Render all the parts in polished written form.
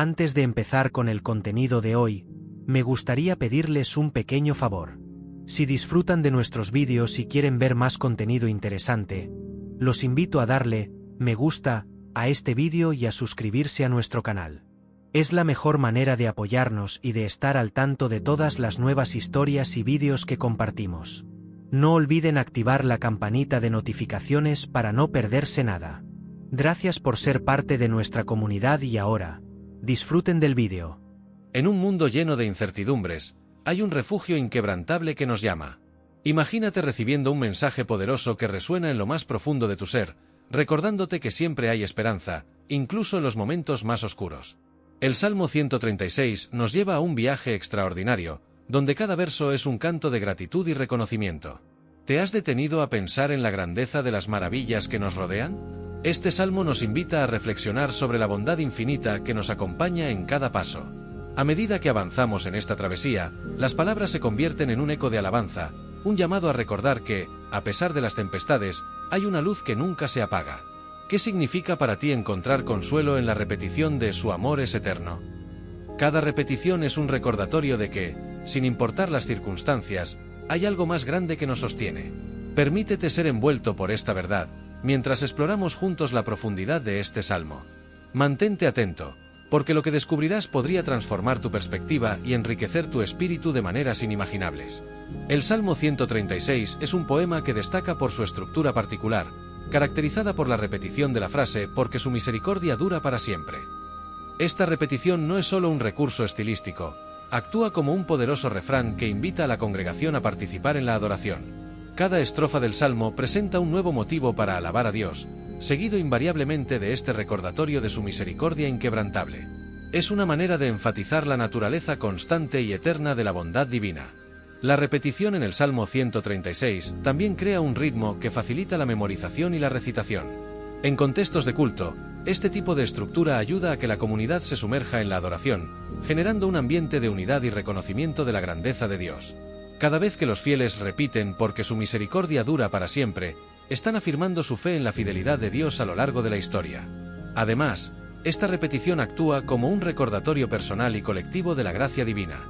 Antes de empezar con el contenido de hoy, me gustaría pedirles un pequeño favor. Si disfrutan de nuestros vídeos y quieren ver más contenido interesante, los invito a darle me gusta a este vídeo y a suscribirse a nuestro canal. Es la mejor manera de apoyarnos y de estar al tanto de todas las nuevas historias y vídeos que compartimos. No olviden activar la campanita de notificaciones para no perderse nada. Gracias por ser parte de nuestra comunidad y ahora, disfruten del vídeo. En un mundo lleno de incertidumbres, hay un refugio inquebrantable que nos llama. Imagínate recibiendo un mensaje poderoso que resuena en lo más profundo de tu ser, recordándote que siempre hay esperanza, incluso en los momentos más oscuros. El Salmo 136 nos lleva a un viaje extraordinario, donde cada verso es un canto de gratitud y reconocimiento. ¿Te has detenido a pensar en la grandeza de las maravillas que nos rodean? Este salmo nos invita a reflexionar sobre la bondad infinita que nos acompaña en cada paso. A medida que avanzamos en esta travesía, las palabras se convierten en un eco de alabanza, un llamado a recordar que, a pesar de las tempestades, hay una luz que nunca se apaga. ¿Qué significa para ti encontrar consuelo en la repetición de su amor es eterno? Cada repetición es un recordatorio de que, sin importar las circunstancias, hay algo más grande que nos sostiene. Permítete ser envuelto por esta verdad, mientras exploramos juntos la profundidad de este salmo. Mantente atento, porque lo que descubrirás podría transformar tu perspectiva y enriquecer tu espíritu de maneras inimaginables. El Salmo 136 es un poema que destaca por su estructura particular, caracterizada por la repetición de la frase «porque su misericordia dura para siempre». Esta repetición no es solo un recurso estilístico, actúa como un poderoso refrán que invita a la congregación a participar en la adoración. Cada estrofa del Salmo presenta un nuevo motivo para alabar a Dios, seguido invariablemente de este recordatorio de su misericordia inquebrantable. Es una manera de enfatizar la naturaleza constante y eterna de la bondad divina. La repetición en el Salmo 136 también crea un ritmo que facilita la memorización y la recitación. En contextos de culto, este tipo de estructura ayuda a que la comunidad se sumerja en la adoración, generando un ambiente de unidad y reconocimiento de la grandeza de Dios. Cada vez que los fieles repiten «porque su misericordia dura para siempre», están afirmando su fe en la fidelidad de Dios a lo largo de la historia. Además, esta repetición actúa como un recordatorio personal y colectivo de la gracia divina.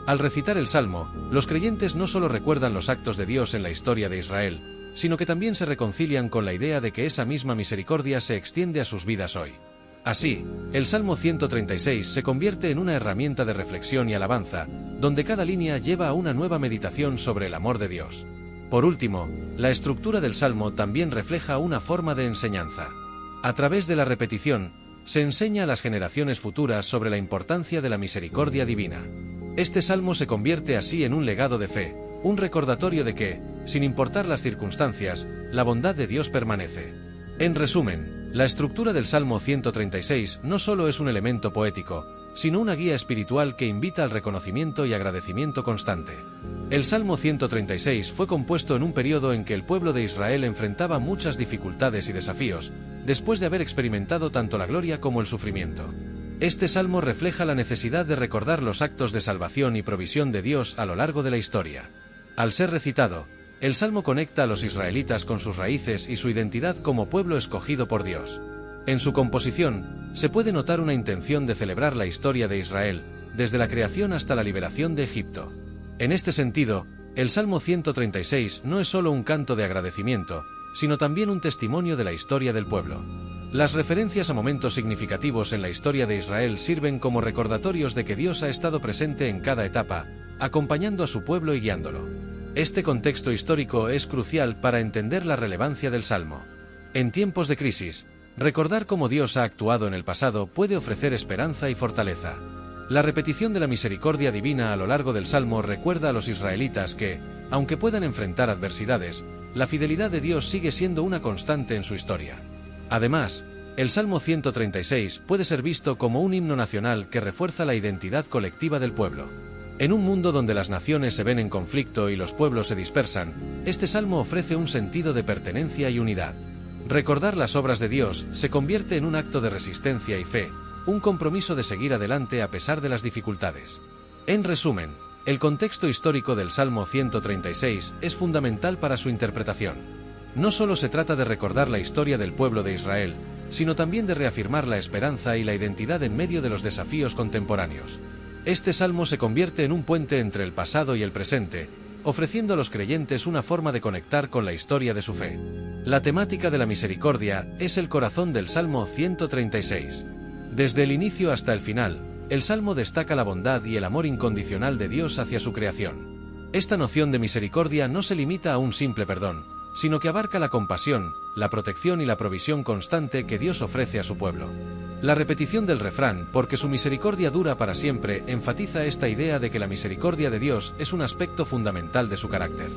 Al recitar el Salmo, los creyentes no solo recuerdan los actos de Dios en la historia de Israel, sino que también se reconcilian con la idea de que esa misma misericordia se extiende a sus vidas hoy. Así, el Salmo 136 se convierte en una herramienta de reflexión y alabanza, donde cada línea lleva a una nueva meditación sobre el amor de Dios. Por último, la estructura del Salmo también refleja una forma de enseñanza. A través de la repetición, se enseña a las generaciones futuras sobre la importancia de la misericordia divina. Este salmo se convierte así en un legado de fe, un recordatorio de que, sin importar las circunstancias, la bondad de Dios permanece. En resumen, la estructura del Salmo 136 no solo es un elemento poético, sino una guía espiritual que invita al reconocimiento y agradecimiento constante. El Salmo 136 fue compuesto en un periodo en que el pueblo de Israel enfrentaba muchas dificultades y desafíos, después de haber experimentado tanto la gloria como el sufrimiento. Este salmo refleja la necesidad de recordar los actos de salvación y provisión de Dios a lo largo de la historia. Al ser recitado, el salmo conecta a los israelitas con sus raíces y su identidad como pueblo escogido por Dios. En su composición, se puede notar una intención de celebrar la historia de Israel, desde la creación hasta la liberación de Egipto. En este sentido, el Salmo 136 no es solo un canto de agradecimiento, sino también un testimonio de la historia del pueblo. Las referencias a momentos significativos en la historia de Israel sirven como recordatorios de que Dios ha estado presente en cada etapa, acompañando a su pueblo y guiándolo. Este contexto histórico es crucial para entender la relevancia del Salmo. En tiempos de crisis, recordar cómo Dios ha actuado en el pasado puede ofrecer esperanza y fortaleza. La repetición de la misericordia divina a lo largo del Salmo recuerda a los israelitas que, aunque puedan enfrentar adversidades, la fidelidad de Dios sigue siendo una constante en su historia. Además, el Salmo 136 puede ser visto como un himno nacional que refuerza la identidad colectiva del pueblo. En un mundo donde las naciones se ven en conflicto y los pueblos se dispersan, este salmo ofrece un sentido de pertenencia y unidad. Recordar las obras de Dios se convierte en un acto de resistencia y fe, un compromiso de seguir adelante a pesar de las dificultades. En resumen, el contexto histórico del Salmo 136 es fundamental para su interpretación. No solo se trata de recordar la historia del pueblo de Israel, sino también de reafirmar la esperanza y la identidad en medio de los desafíos contemporáneos. Este salmo se convierte en un puente entre el pasado y el presente, ofreciendo a los creyentes una forma de conectar con la historia de su fe. La temática de la misericordia es el corazón del Salmo 136. Desde el inicio hasta el final, el Salmo destaca la bondad y el amor incondicional de Dios hacia su creación. Esta noción de misericordia no se limita a un simple perdón, sino que abarca la compasión, la protección y la provisión constante que Dios ofrece a su pueblo. La repetición del refrán, porque su misericordia dura para siempre, enfatiza esta idea de que la misericordia de Dios es un aspecto fundamental de su carácter.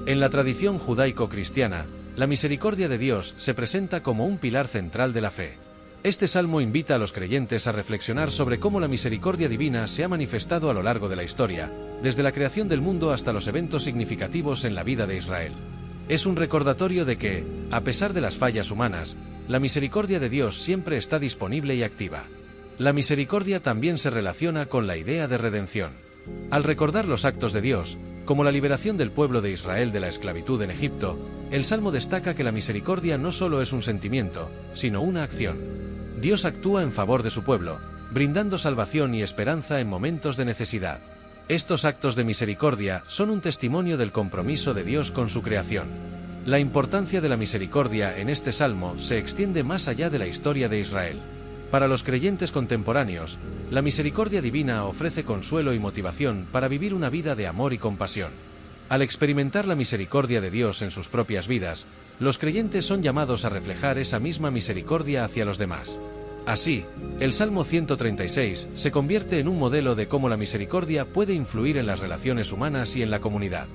En la tradición judaico-cristiana, la misericordia de Dios se presenta como un pilar central de la fe. Este salmo invita a los creyentes a reflexionar sobre cómo la misericordia divina se ha manifestado a lo largo de la historia, desde la creación del mundo hasta los eventos significativos en la vida de Israel. Es un recordatorio de que, a pesar de las fallas humanas, la misericordia de Dios siempre está disponible y activa. La misericordia también se relaciona con la idea de redención. Al recordar los actos de Dios, como la liberación del pueblo de Israel de la esclavitud en Egipto, el Salmo destaca que la misericordia no solo es un sentimiento, sino una acción. Dios actúa en favor de su pueblo, brindando salvación y esperanza en momentos de necesidad. Estos actos de misericordia son un testimonio del compromiso de Dios con su creación. La importancia de la misericordia en este salmo se extiende más allá de la historia de Israel. Para los creyentes contemporáneos, la misericordia divina ofrece consuelo y motivación para vivir una vida de amor y compasión. Al experimentar la misericordia de Dios en sus propias vidas, los creyentes son llamados a reflejar esa misma misericordia hacia los demás. Así, el Salmo 136 se convierte en un modelo de cómo la misericordia puede influir en las relaciones humanas y en la comunidad.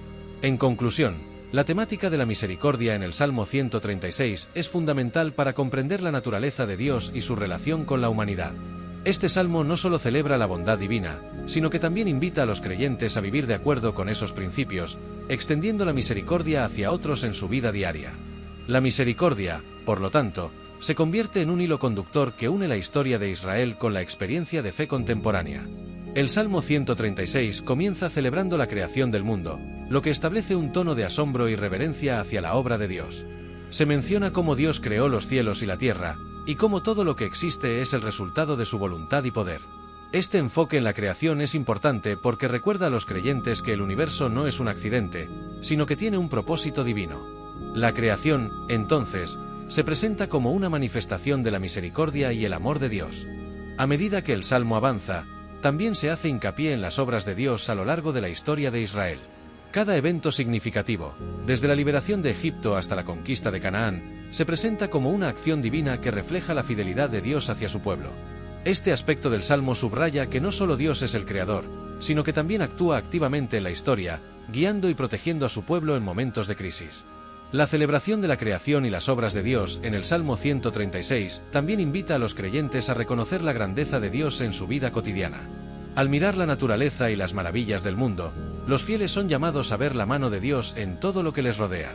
En conclusión, la temática de la misericordia en el Salmo 136 es fundamental para comprender la naturaleza de Dios y su relación con la humanidad. Este salmo no solo celebra la bondad divina, sino que también invita a los creyentes a vivir de acuerdo con esos principios, extendiendo la misericordia hacia otros en su vida diaria. La misericordia, por lo tanto, se convierte en un hilo conductor que une la historia de Israel con la experiencia de fe contemporánea. El Salmo 136 comienza celebrando la creación del mundo, lo que establece un tono de asombro y reverencia hacia la obra de Dios. Se menciona cómo Dios creó los cielos y la tierra, y cómo todo lo que existe es el resultado de su voluntad y poder. Este enfoque en la creación es importante porque recuerda a los creyentes que el universo no es un accidente, sino que tiene un propósito divino. La creación, entonces, se presenta como una manifestación de la misericordia y el amor de Dios. A medida que el Salmo avanza, también se hace hincapié en las obras de Dios a lo largo de la historia de Israel. Cada evento significativo, desde la liberación de Egipto hasta la conquista de Canaán, se presenta como una acción divina que refleja la fidelidad de Dios hacia su pueblo. Este aspecto del Salmo subraya que no solo Dios es el creador, sino que también actúa activamente en la historia, guiando y protegiendo a su pueblo en momentos de crisis. La celebración de la creación y las obras de Dios en el Salmo 136 también invita a los creyentes a reconocer la grandeza de Dios en su vida cotidiana. Al mirar la naturaleza y las maravillas del mundo, los fieles son llamados a ver la mano de Dios en todo lo que les rodea.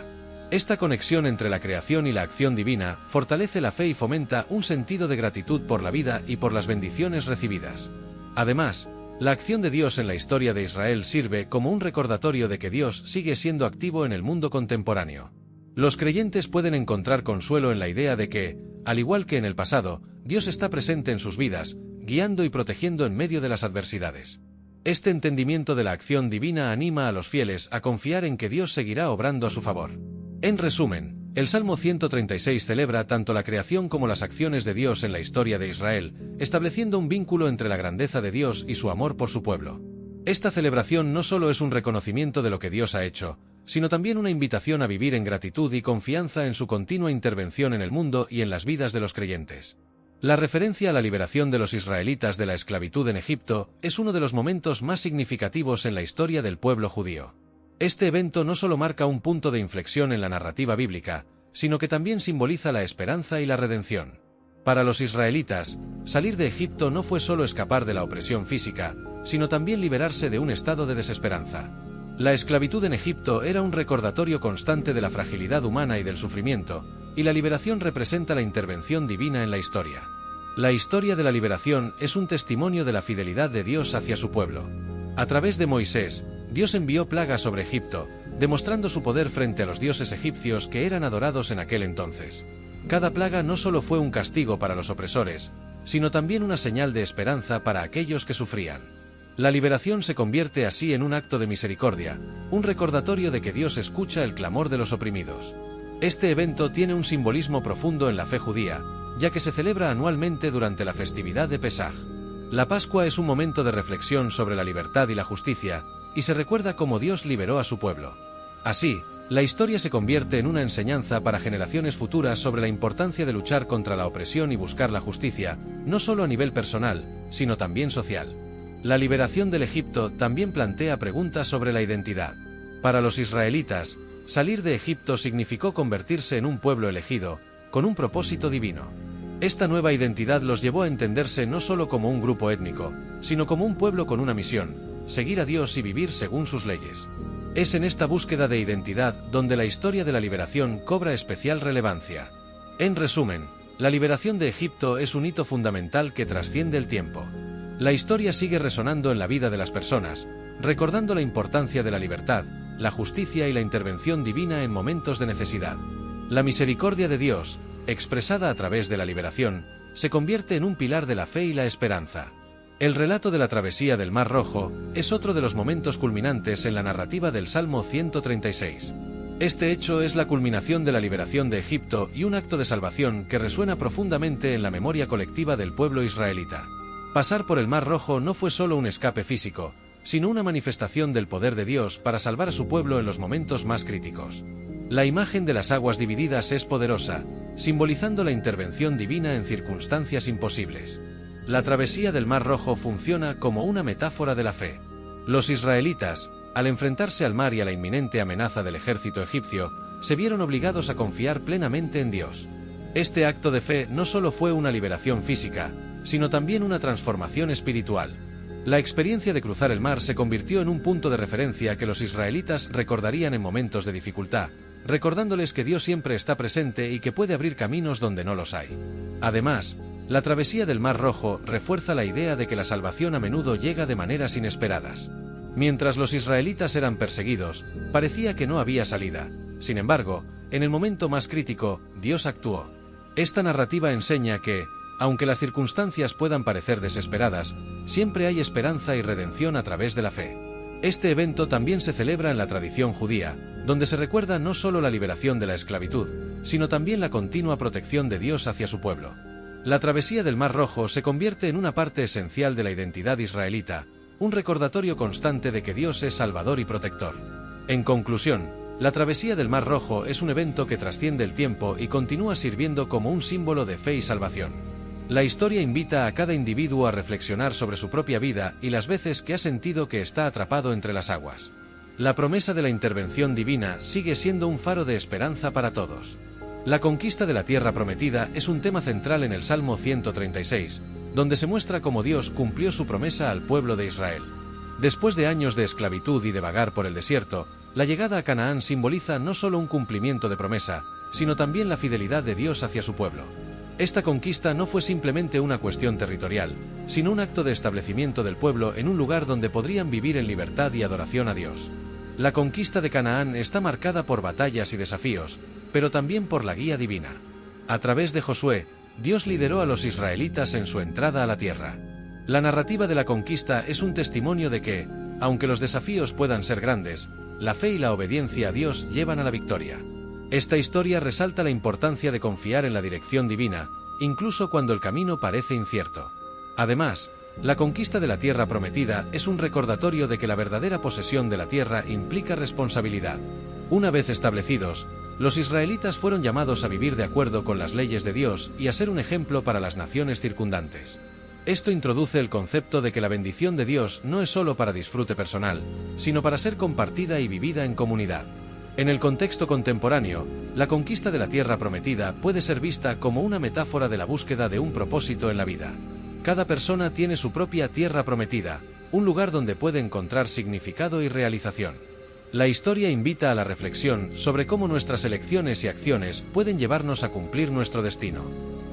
Esta conexión entre la creación y la acción divina fortalece la fe y fomenta un sentido de gratitud por la vida y por las bendiciones recibidas. Además, la acción de Dios en la historia de Israel sirve como un recordatorio de que Dios sigue siendo activo en el mundo contemporáneo. Los creyentes pueden encontrar consuelo en la idea de que, al igual que en el pasado, Dios está presente en sus vidas, guiando y protegiendo en medio de las adversidades. Este entendimiento de la acción divina anima a los fieles a confiar en que Dios seguirá obrando a su favor. En resumen, el Salmo 136 celebra tanto la creación como las acciones de Dios en la historia de Israel, estableciendo un vínculo entre la grandeza de Dios y su amor por su pueblo. Esta celebración no solo es un reconocimiento de lo que Dios ha hecho, sino también una invitación a vivir en gratitud y confianza en su continua intervención en el mundo y en las vidas de los creyentes. La referencia a la liberación de los israelitas de la esclavitud en Egipto es uno de los momentos más significativos en la historia del pueblo judío. Este evento no solo marca un punto de inflexión en la narrativa bíblica, sino que también simboliza la esperanza y la redención. Para los israelitas, salir de Egipto no fue solo escapar de la opresión física, sino también liberarse de un estado de desesperanza. La esclavitud en Egipto era un recordatorio constante de la fragilidad humana y del sufrimiento, y la liberación representa la intervención divina en la historia. La historia de la liberación es un testimonio de la fidelidad de Dios hacia su pueblo. A través de Moisés, Dios envió plagas sobre Egipto, demostrando su poder frente a los dioses egipcios que eran adorados en aquel entonces. Cada plaga no solo fue un castigo para los opresores, sino también una señal de esperanza para aquellos que sufrían. La liberación se convierte así en un acto de misericordia, un recordatorio de que Dios escucha el clamor de los oprimidos. Este evento tiene un simbolismo profundo en la fe judía, ya que se celebra anualmente durante la festividad de Pesaj. La Pascua es un momento de reflexión sobre la libertad y la justicia, y se recuerda cómo Dios liberó a su pueblo. Así, la historia se convierte en una enseñanza para generaciones futuras sobre la importancia de luchar contra la opresión y buscar la justicia, no solo a nivel personal, sino también social. La liberación del Egipto también plantea preguntas sobre la identidad. Para los israelitas, salir de Egipto significó convertirse en un pueblo elegido, con un propósito divino. Esta nueva identidad los llevó a entenderse no solo como un grupo étnico, sino como un pueblo con una misión: seguir a Dios y vivir según sus leyes. Es en esta búsqueda de identidad donde la historia de la liberación cobra especial relevancia. En resumen, la liberación de Egipto es un hito fundamental que trasciende el tiempo. La historia sigue resonando en la vida de las personas, recordando la importancia de la libertad, la justicia y la intervención divina en momentos de necesidad. La misericordia de Dios, expresada a través de la liberación, se convierte en un pilar de la fe y la esperanza. El relato de la travesía del Mar Rojo es otro de los momentos culminantes en la narrativa del Salmo 136. Este hecho es la culminación de la liberación de Egipto y un acto de salvación que resuena profundamente en la memoria colectiva del pueblo israelita. Pasar por el Mar Rojo no fue solo un escape físico, sino una manifestación del poder de Dios para salvar a su pueblo en los momentos más críticos. La imagen de las aguas divididas es poderosa, simbolizando la intervención divina en circunstancias imposibles. La travesía del Mar Rojo funciona como una metáfora de la fe. Los israelitas, al enfrentarse al mar y a la inminente amenaza del ejército egipcio, se vieron obligados a confiar plenamente en Dios. Este acto de fe no solo fue una liberación física, sino también una transformación espiritual. La experiencia de cruzar el mar se convirtió en un punto de referencia que los israelitas recordarían en momentos de dificultad, recordándoles que Dios siempre está presente y que puede abrir caminos donde no los hay. Además, la travesía del Mar Rojo refuerza la idea de que la salvación a menudo llega de maneras inesperadas. Mientras los israelitas eran perseguidos, parecía que no había salida. Sin embargo, en el momento más crítico, Dios actuó. Esta narrativa enseña que, aunque las circunstancias puedan parecer desesperadas, siempre hay esperanza y redención a través de la fe. Este evento también se celebra en la tradición judía, donde se recuerda no solo la liberación de la esclavitud, sino también la continua protección de Dios hacia su pueblo. La travesía del Mar Rojo se convierte en una parte esencial de la identidad israelita, un recordatorio constante de que Dios es Salvador y protector. En conclusión, la travesía del Mar Rojo es un evento que trasciende el tiempo y continúa sirviendo como un símbolo de fe y salvación. La historia invita a cada individuo a reflexionar sobre su propia vida y las veces que ha sentido que está atrapado entre las aguas. La promesa de la intervención divina sigue siendo un faro de esperanza para todos. La conquista de la tierra prometida es un tema central en el Salmo 136, donde se muestra cómo Dios cumplió su promesa al pueblo de Israel. Después de años de esclavitud y de vagar por el desierto, la llegada a Canaán simboliza no solo un cumplimiento de promesa, sino también la fidelidad de Dios hacia su pueblo. Esta conquista no fue simplemente una cuestión territorial, sino un acto de establecimiento del pueblo en un lugar donde podrían vivir en libertad y adoración a Dios. La conquista de Canaán está marcada por batallas y desafíos, pero también por la guía divina. A través de Josué, Dios lideró a los israelitas en su entrada a la tierra. La narrativa de la conquista es un testimonio de que, aunque los desafíos puedan ser grandes, la fe y la obediencia a Dios llevan a la victoria. Esta historia resalta la importancia de confiar en la dirección divina, incluso cuando el camino parece incierto. Además, la conquista de la tierra prometida es un recordatorio de que la verdadera posesión de la tierra implica responsabilidad. Una vez establecidos, los israelitas fueron llamados a vivir de acuerdo con las leyes de Dios y a ser un ejemplo para las naciones circundantes. Esto introduce el concepto de que la bendición de Dios no es solo para disfrute personal, sino para ser compartida y vivida en comunidad. En el contexto contemporáneo, la conquista de la tierra prometida puede ser vista como una metáfora de la búsqueda de un propósito en la vida. Cada persona tiene su propia tierra prometida, un lugar donde puede encontrar significado y realización. La historia invita a la reflexión sobre cómo nuestras elecciones y acciones pueden llevarnos a cumplir nuestro destino.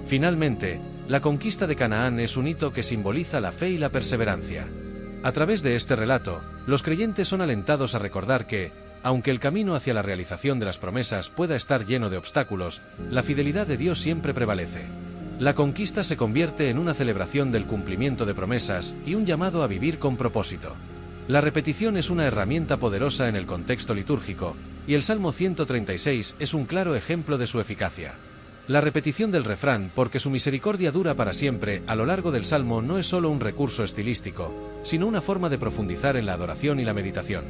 Finalmente, la conquista de Canaán es un hito que simboliza la fe y la perseverancia. A través de este relato, los creyentes son alentados a recordar que, Aunque el camino hacia la realización de las promesas pueda estar lleno de obstáculos, la fidelidad de Dios siempre prevalece. La conquista se convierte en una celebración del cumplimiento de promesas y un llamado a vivir con propósito. La repetición es una herramienta poderosa en el contexto litúrgico, y el Salmo 136 es un claro ejemplo de su eficacia. La repetición del refrán, porque su misericordia dura para siempre, a lo largo del Salmo no es solo un recurso estilístico, sino una forma de profundizar en la adoración y la meditación.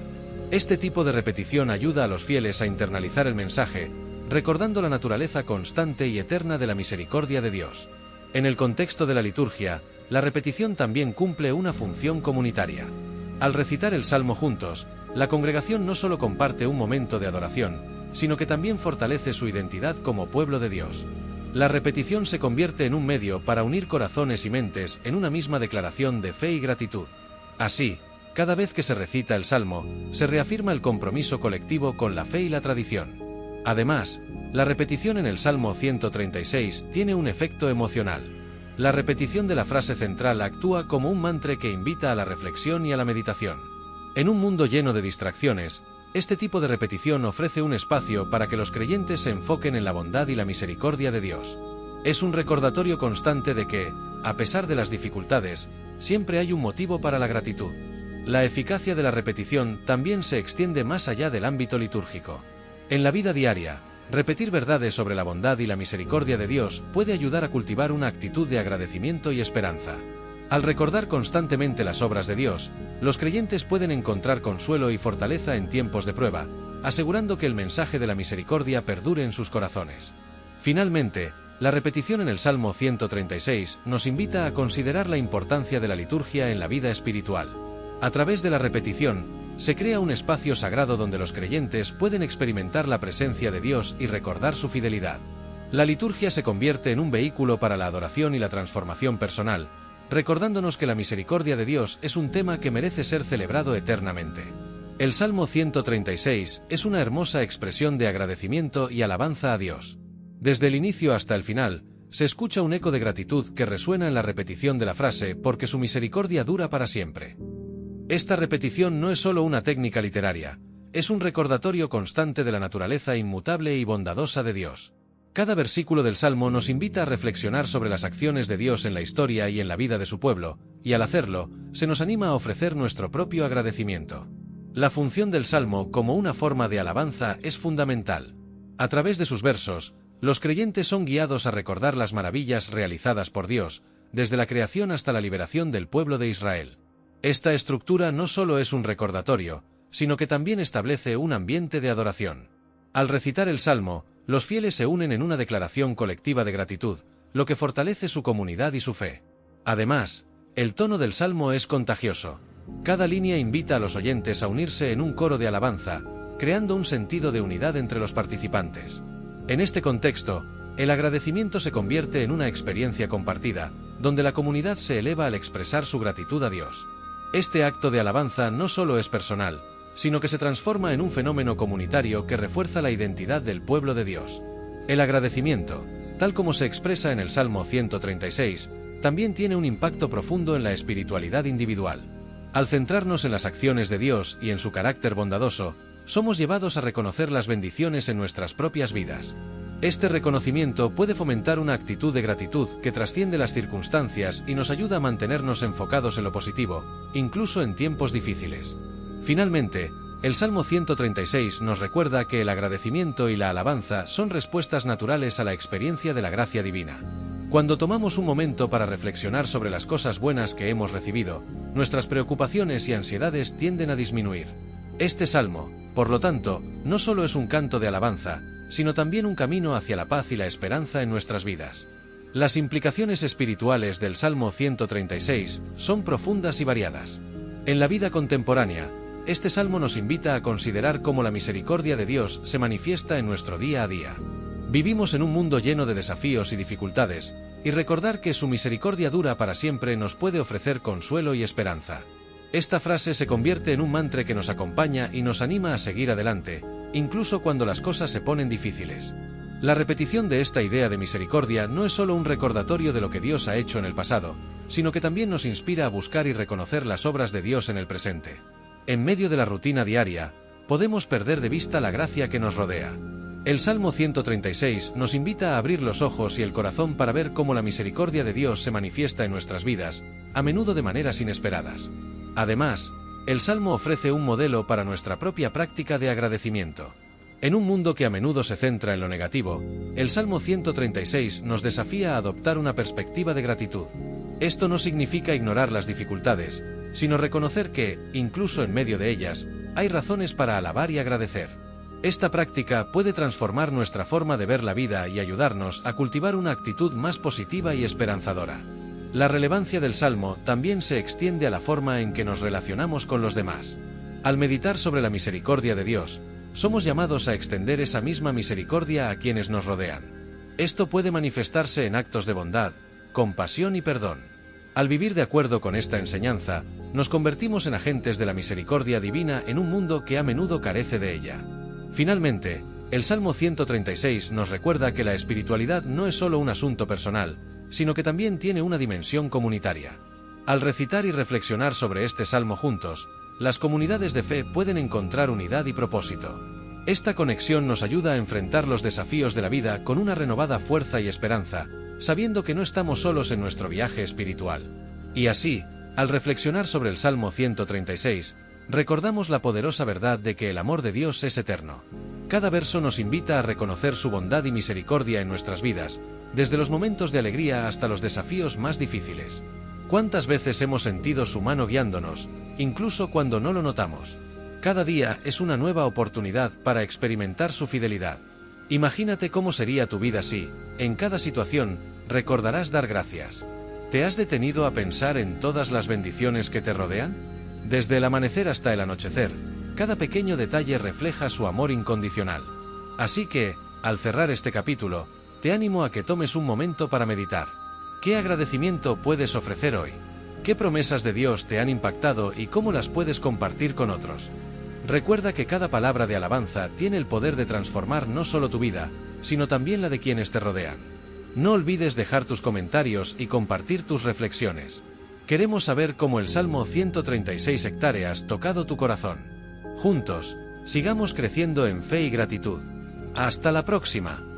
Este tipo de repetición ayuda a los fieles a internalizar el mensaje, recordando la naturaleza constante y eterna de la misericordia de Dios. En el contexto de la liturgia, la repetición también cumple una función comunitaria. Al recitar el Salmo juntos, la congregación no solo comparte un momento de adoración, sino que también fortalece su identidad como pueblo de Dios. La repetición se convierte en un medio para unir corazones y mentes en una misma declaración de fe y gratitud. Así, cada vez que se recita el Salmo, se reafirma el compromiso colectivo con la fe y la tradición. Además, la repetición en el Salmo 136 tiene un efecto emocional. La repetición de la frase central actúa como un mantra que invita a la reflexión y a la meditación. En un mundo lleno de distracciones, este tipo de repetición ofrece un espacio para que los creyentes se enfoquen en la bondad y la misericordia de Dios. Es un recordatorio constante de que, a pesar de las dificultades, siempre hay un motivo para la gratitud. La eficacia de la repetición también se extiende más allá del ámbito litúrgico. En la vida diaria, repetir verdades sobre la bondad y la misericordia de Dios puede ayudar a cultivar una actitud de agradecimiento y esperanza. Al recordar constantemente las obras de Dios, los creyentes pueden encontrar consuelo y fortaleza en tiempos de prueba, asegurando que el mensaje de la misericordia perdure en sus corazones. Finalmente, la repetición en el Salmo 136 nos invita a considerar la importancia de la liturgia en la vida espiritual. A través de la repetición, se crea un espacio sagrado donde los creyentes pueden experimentar la presencia de Dios y recordar su fidelidad. La liturgia se convierte en un vehículo para la adoración y la transformación personal, recordándonos que la misericordia de Dios es un tema que merece ser celebrado eternamente. El Salmo 136 es una hermosa expresión de agradecimiento y alabanza a Dios. Desde el inicio hasta el final, se escucha un eco de gratitud que resuena en la repetición de la frase porque su misericordia dura para siempre. Esta repetición no es solo una técnica literaria, es un recordatorio constante de la naturaleza inmutable y bondadosa de Dios. Cada versículo del Salmo nos invita a reflexionar sobre las acciones de Dios en la historia y en la vida de su pueblo, y al hacerlo, se nos anima a ofrecer nuestro propio agradecimiento. La función del Salmo como una forma de alabanza es fundamental. A través de sus versos, los creyentes son guiados a recordar las maravillas realizadas por Dios, desde la creación hasta la liberación del pueblo de Israel. Esta estructura no solo es un recordatorio, sino que también establece un ambiente de adoración. Al recitar el Salmo, los fieles se unen en una declaración colectiva de gratitud, lo que fortalece su comunidad y su fe. Además, el tono del Salmo es contagioso. Cada línea invita a los oyentes a unirse en un coro de alabanza, creando un sentido de unidad entre los participantes. En este contexto, el agradecimiento se convierte en una experiencia compartida, donde la comunidad se eleva al expresar su gratitud a Dios. Este acto de alabanza no solo es personal, sino que se transforma en un fenómeno comunitario que refuerza la identidad del pueblo de Dios. El agradecimiento, tal como se expresa en el Salmo 136, también tiene un impacto profundo en la espiritualidad individual. Al centrarnos en las acciones de Dios y en su carácter bondadoso, somos llevados a reconocer las bendiciones en nuestras propias vidas. Este reconocimiento puede fomentar una actitud de gratitud que trasciende las circunstancias y nos ayuda a mantenernos enfocados en lo positivo, incluso en tiempos difíciles. Finalmente, el Salmo 136 nos recuerda que el agradecimiento y la alabanza son respuestas naturales a la experiencia de la gracia divina. Cuando tomamos un momento para reflexionar sobre las cosas buenas que hemos recibido, nuestras preocupaciones y ansiedades tienden a disminuir. Este Salmo, por lo tanto, no solo es un canto de alabanza, sino también un camino hacia la paz y la esperanza en nuestras vidas. Las implicaciones espirituales del Salmo 136 son profundas y variadas. En la vida contemporánea, este salmo nos invita a considerar cómo la misericordia de Dios se manifiesta en nuestro día a día. Vivimos en un mundo lleno de desafíos y dificultades, y recordar que su misericordia dura para siempre nos puede ofrecer consuelo y esperanza. Esta frase se convierte en un mantra que nos acompaña y nos anima a seguir adelante, incluso cuando las cosas se ponen difíciles. La repetición de esta idea de misericordia no es solo un recordatorio de lo que Dios ha hecho en el pasado, sino que también nos inspira a buscar y reconocer las obras de Dios en el presente. En medio de la rutina diaria, podemos perder de vista la gracia que nos rodea. El Salmo 136 nos invita a abrir los ojos y el corazón para ver cómo la misericordia de Dios se manifiesta en nuestras vidas, a menudo de maneras inesperadas. Además, el Salmo ofrece un modelo para nuestra propia práctica de agradecimiento. En un mundo que a menudo se centra en lo negativo, el Salmo 136 nos desafía a adoptar una perspectiva de gratitud. Esto no significa ignorar las dificultades, sino reconocer que, incluso en medio de ellas, hay razones para alabar y agradecer. Esta práctica puede transformar nuestra forma de ver la vida y ayudarnos a cultivar una actitud más positiva y esperanzadora. La relevancia del Salmo también se extiende a la forma en que nos relacionamos con los demás. Al meditar sobre la misericordia de Dios, somos llamados a extender esa misma misericordia a quienes nos rodean. Esto puede manifestarse en actos de bondad, compasión y perdón. Al vivir de acuerdo con esta enseñanza, nos convertimos en agentes de la misericordia divina en un mundo que a menudo carece de ella. Finalmente, el Salmo 136 nos recuerda que la espiritualidad no es solo un asunto personal, sino que también tiene una dimensión comunitaria. Al recitar y reflexionar sobre este salmo juntos, las comunidades de fe pueden encontrar unidad y propósito. Esta conexión nos ayuda a enfrentar los desafíos de la vida con una renovada fuerza y esperanza, sabiendo que no estamos solos en nuestro viaje espiritual. Y así, al reflexionar sobre el Salmo 136, recordamos la poderosa verdad de que el amor de Dios es eterno. Cada verso nos invita a reconocer su bondad y misericordia en nuestras vidas, desde los momentos de alegría hasta los desafíos más difíciles. ¿Cuántas veces hemos sentido su mano guiándonos, incluso cuando no lo notamos? Cada día es una nueva oportunidad para experimentar su fidelidad. Imagínate cómo sería tu vida si, en cada situación, recordarás dar gracias. ¿Te has detenido a pensar en todas las bendiciones que te rodean? Desde el amanecer hasta el anochecer, cada pequeño detalle refleja su amor incondicional. Así que, al cerrar este capítulo, te animo a que tomes un momento para meditar. ¿Qué agradecimiento puedes ofrecer hoy? ¿Qué promesas de Dios te han impactado y cómo las puedes compartir con otros? Recuerda que cada palabra de alabanza tiene el poder de transformar no solo tu vida, sino también la de quienes te rodean. No olvides dejar tus comentarios y compartir tus reflexiones. Queremos saber cómo el Salmo 136 hectáreas tocado tu corazón. Juntos, sigamos creciendo en fe y gratitud. ¡Hasta la próxima!